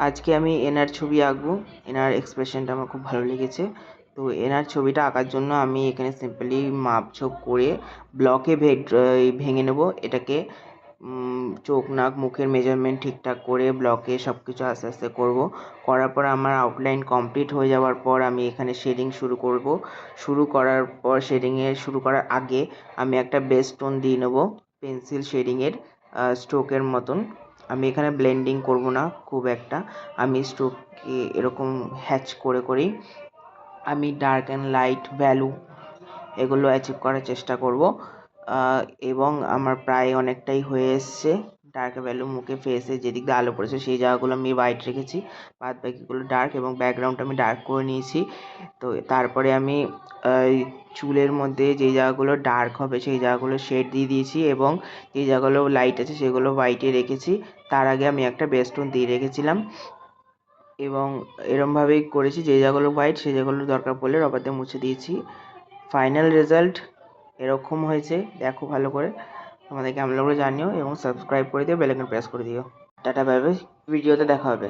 আজকে আমি এনার ছবি আঁকবো। এনার এক্সপ্রেশনটা আমার খুব ভালো লেগেছে। তো এনার ছবিটা আঁকার জন্য আমি এখানে সিম্পলি মাপঝোপ করে ব্লকে ভেঙে নেব এটাকে। চোখ নাক মুখের মেজারমেন্ট ঠিকঠাক করে ব্লকে সব কিছু আস্তে আস্তে করব। করার পর আমার আউটলাইন কমপ্লিট হয়ে যাওয়ার পর আমি এখানে শেডিং শুরু করব। শুরু করার পর শুরু করার আগে আমি একটা বেস টোন দিয়ে নেব পেন্সিল শেডিংয়ের স্ট্রোকের মতন। আমি এখানে ব্লেন্ডিং করব না খুব একটা, আমি স্ট্রোককে এরকম হ্যাচ করেই আমি ডার্ক অ্যান্ড লাইট ভ্যালু এগুলো অ্যাচিভ করার চেষ্টা করব। এবং আমার প্রায় অনেকটাই হয়ে এসছে। ডার্ক ভ্যালু মুখে ফেসে যেদিক দিয়ে আলো পড়েছে সেই জায়গাগুলো আমি হোয়াইট রেখেছি, বাদ বাকিগুলো ডার্ক, এবং ব্যাকগ্রাউন্ডটা আমি ডার্ক করে নিয়েছি। তো তারপরে আমি চুলের মধ্যে যেই জায়গাগুলো ডার্ক হবে সেই জায়গাগুলো শেড দিয়ে দিয়েছি, এবং যেই জায়গাগুলো লাইট আছে সেগুলো হোয়াইটে রেখেছি। তার আগে আমি একটা বেস টোন দিয়ে রেখেছিলাম, এবং এরমভাবেই করেছি। যে জায়গাগুলো হোয়াইট সেই জায়গাগুলো দরকার পড়লে রবার দিয়ে মুছে দিয়েছি। ফাইনাল রেজাল্ট এরকম হয়েছে, দেখো ভালো করে। তোমাদের কেমন লাগলো জানিও, এবং সাবস্ক্রাইব করে দিও, বেল আইকন প্রেস করে দিও। টাটা বাই বাই, ভিডিওতে দেখা হবে।